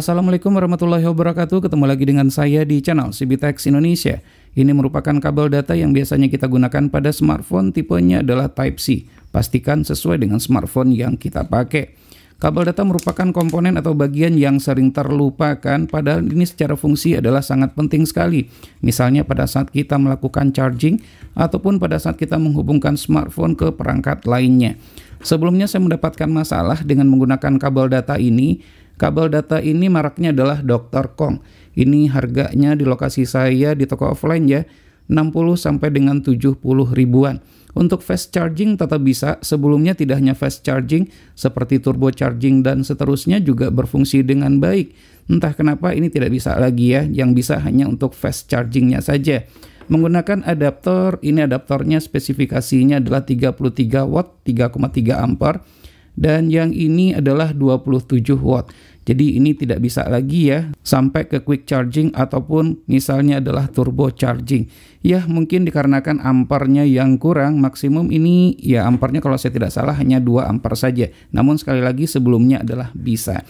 Assalamualaikum warahmatullahi wabarakatuh. Ketemu lagi dengan saya di channel CBTech Indonesia. Ini merupakan kabel data yang biasanya kita gunakan pada smartphone, tipenya adalah Type-C. Pastikan sesuai dengan smartphone yang kita pakai. Kabel data merupakan komponen atau bagian yang sering terlupakan, padahal ini secara fungsi adalah sangat penting sekali. Misalnya pada saat kita melakukan charging, ataupun pada saat kita menghubungkan smartphone ke perangkat lainnya. Sebelumnya saya mendapatkan masalah dengan menggunakan kabel data ini. Kabel data ini mereknya adalah Dr. Kong. Ini harganya di lokasi saya di toko offline ya, 60 sampai dengan 70 ribuan. Untuk fast charging tetap bisa, sebelumnya tidak hanya fast charging, seperti turbo charging dan seterusnya juga berfungsi dengan baik. Entah kenapa ini tidak bisa lagi ya, yang bisa hanya untuk fast chargingnya saja. Menggunakan adaptor, ini adaptornya spesifikasinya adalah 33 watt, 3,3 ampere. Dan yang ini adalah 27 watt. Jadi ini tidak bisa lagi ya sampai ke quick charging ataupun misalnya adalah turbo charging. Ya mungkin dikarenakan ampernya yang kurang, maksimum ini ya ampernya kalau saya tidak salah hanya 2 ampere saja. Namun sekali lagi sebelumnya adalah bisa.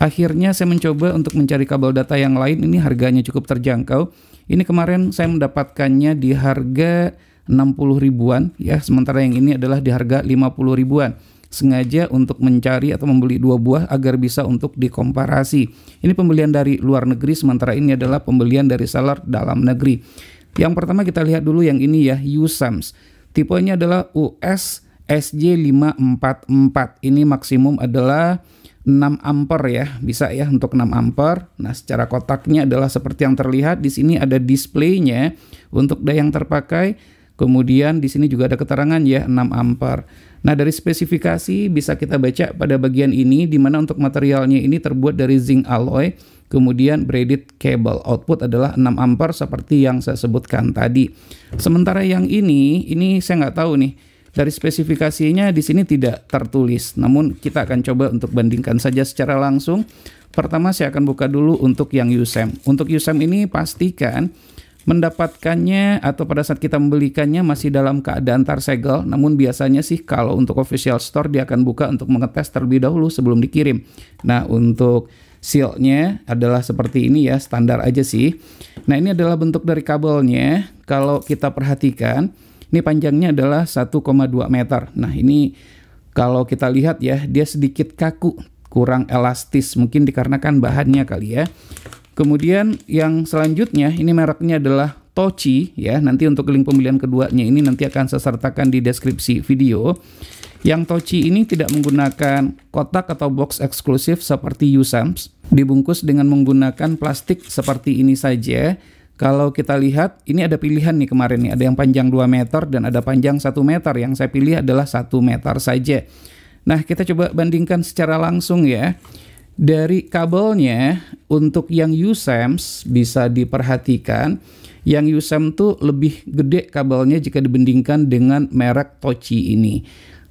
Akhirnya saya mencoba untuk mencari kabel data yang lain, ini harganya cukup terjangkau. Ini kemarin saya mendapatkannya di harga 60 ribuan ya, sementara yang ini adalah di harga 50 ribuan. Sengaja untuk mencari atau membeli 2 buah agar bisa untuk dikomparasi. Ini pembelian dari luar negeri, sementara ini adalah pembelian dari seller dalam negeri. Yang pertama kita lihat dulu yang ini ya, USAMS. Tipenya adalah US SJ544. Ini maksimum adalah 6 ampere ya, bisa ya untuk 6 ampere. Nah, secara kotaknya adalah seperti yang terlihat di sini, ada displaynya untuk daya yang terpakai. Kemudian di sini juga ada keterangan ya 6 ampere. Nah, dari spesifikasi bisa kita baca pada bagian ini, di mana untuk materialnya ini terbuat dari zinc alloy, kemudian braided cable. Output adalah 6 ampere seperti yang saya sebutkan tadi. Sementara yang ini saya nggak tahu nih. Dari spesifikasinya di sini tidak tertulis. Namun kita akan coba untuk bandingkan saja secara langsung. Pertama saya akan buka dulu untuk yang USAM. Untuk USAM ini pastikan mendapatkannya atau pada saat kita membelikannya masih dalam keadaan tersegel. Namun biasanya sih kalau untuk official store dia akan buka untuk mengetes terlebih dahulu sebelum dikirim. Nah, untuk sealnya adalah seperti ini ya, standar aja sih. Nah, ini adalah bentuk dari kabelnya. Kalau kita perhatikan, ini panjangnya adalah 1,2 meter. Nah, ini kalau kita lihat ya, dia sedikit kaku, kurang elastis, mungkin dikarenakan bahannya kali ya. Kemudian yang selanjutnya ini mereknya adalah Tochi ya. Nanti untuk link pembelian keduanya ini nanti akan saya sertakan di deskripsi video. Yang Tochi ini tidak menggunakan kotak atau box eksklusif seperti USAMS. Dibungkus dengan menggunakan plastik seperti ini saja. Kalau kita lihat ini ada pilihan nih kemarin nih, ada yang panjang 2 meter dan ada panjang 1 meter. Yang saya pilih adalah 1 meter saja. Nah, kita coba bandingkan secara langsung ya. Dari kabelnya untuk yang USAMS bisa diperhatikan, yang USAMS tuh lebih gede kabelnya jika dibandingkan dengan merek Tochi ini.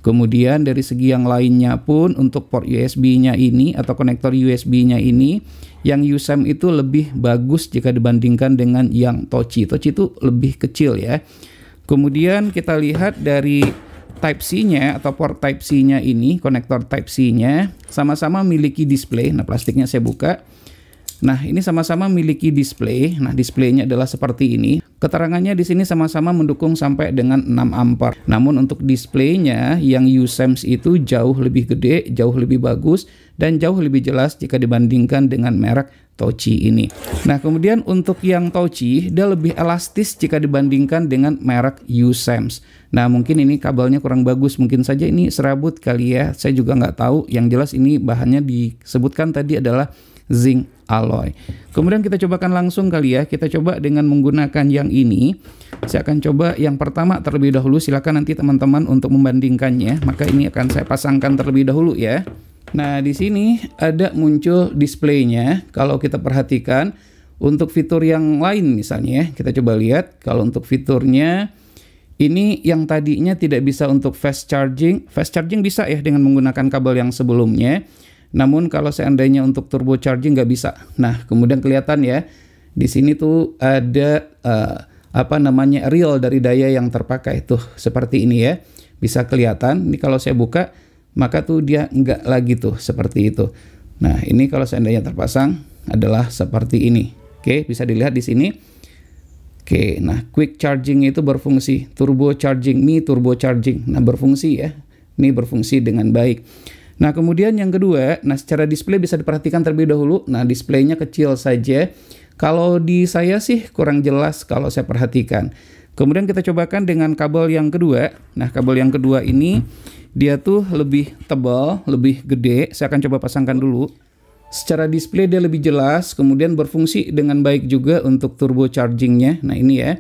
Kemudian dari segi yang lainnya pun untuk port USB-nya ini atau konektor USB-nya ini, yang USAMS itu lebih bagus jika dibandingkan dengan yang Tochi. Tochi itu lebih kecil ya. Kemudian kita lihat dari Type-C-nya atau port Type-C-nya ini, konektor Type-C-nya sama-sama memiliki display. Nah, plastiknya saya buka. Nah, ini sama-sama memiliki display. Nah, displaynya adalah seperti ini. Keterangannya di sini sama-sama mendukung sampai dengan 6 ampere. Namun untuk displaynya yang USAMS itu jauh lebih gede, jauh lebih bagus, dan jauh lebih jelas jika dibandingkan dengan merek Tochi ini. Nah, kemudian untuk yang Tochi, dia lebih elastis jika dibandingkan dengan merek USAMS. Nah, mungkin ini kabelnya kurang bagus, mungkin saja ini serabut kali ya, saya juga nggak tahu. Yang jelas ini bahannya disebutkan tadi adalah zinc alloy. Kemudian kita cobakan langsung kali ya, kita coba dengan menggunakan yang ini. Saya akan coba yang pertama terlebih dahulu, silakan nanti teman-teman untuk membandingkannya. Maka ini akan saya pasangkan terlebih dahulu ya. Nah, di sini ada muncul displaynya. Kalau kita perhatikan untuk fitur yang lain misalnya ya, kita coba lihat. Kalau untuk fiturnya ini yang tadinya tidak bisa untuk fast charging bisa ya dengan menggunakan kabel yang sebelumnya. Namun kalau seandainya untuk turbo charging nggak bisa. Nah, kemudian kelihatan ya, di sini tuh ada real dari daya yang terpakai tuh seperti ini ya. Bisa kelihatan. Ini kalau saya buka maka tuh dia nggak lagi tuh seperti itu. Nah, ini kalau seandainya terpasang adalah seperti ini. Oke, bisa dilihat di sini. Oke, nah quick charging itu berfungsi, turbo charging, ini turbo charging. Nah, berfungsi ya. Ini berfungsi dengan baik. Nah, kemudian yang kedua, nah secara display bisa diperhatikan terlebih dahulu. Nah, displaynya kecil saja. Kalau di saya sih kurang jelas kalau saya perhatikan. Kemudian kita cobakan dengan kabel yang kedua. Nah, kabel yang kedua ini dia tuh lebih tebal, lebih gede. Saya akan coba pasangkan dulu. Secara display dia lebih jelas, kemudian berfungsi dengan baik juga untuk turbo chargingnya. Nah, ini ya.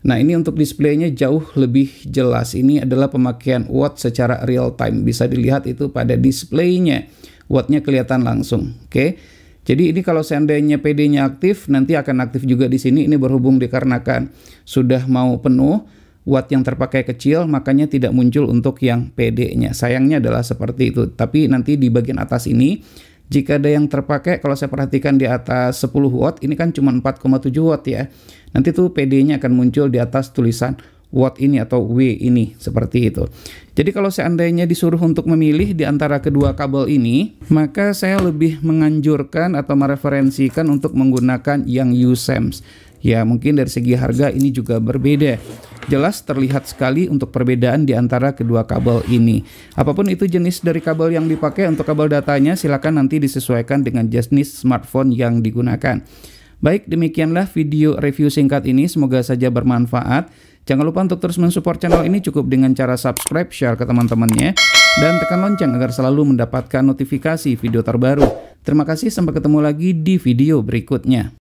Nah, ini untuk displaynya jauh lebih jelas. Ini adalah pemakaian watt secara real time. Bisa dilihat itu pada displaynya. Wattnya kelihatan langsung. Oke. Jadi ini kalau seandainya PD-nya aktif, nanti akan aktif juga di sini. Ini berhubung dikarenakan sudah mau penuh, watt yang terpakai kecil, makanya tidak muncul untuk yang PD-nya. Sayangnya adalah seperti itu. Tapi nanti di bagian atas ini, jika ada yang terpakai, kalau saya perhatikan di atas 10 watt, ini kan cuma 4,7 watt ya. Nanti tuh PD-nya akan muncul di atas tulisan watt ini atau W ini, seperti itu. Jadi kalau seandainya disuruh untuk memilih di antara kedua kabel ini, maka saya lebih menganjurkan atau mereferensikan untuk menggunakan yang USEMS. Ya, mungkin dari segi harga ini juga berbeda. Jelas terlihat sekali untuk perbedaan di antara kedua kabel ini. Apapun itu jenis dari kabel yang dipakai untuk kabel datanya, silakan nanti disesuaikan dengan jenis smartphone yang digunakan. Baik, demikianlah video review singkat ini. Semoga saja bermanfaat. Jangan lupa untuk terus mensupport channel ini cukup dengan cara subscribe, share ke teman-temannya, dan tekan lonceng agar selalu mendapatkan notifikasi video terbaru. Terima kasih, sampai ketemu lagi di video berikutnya.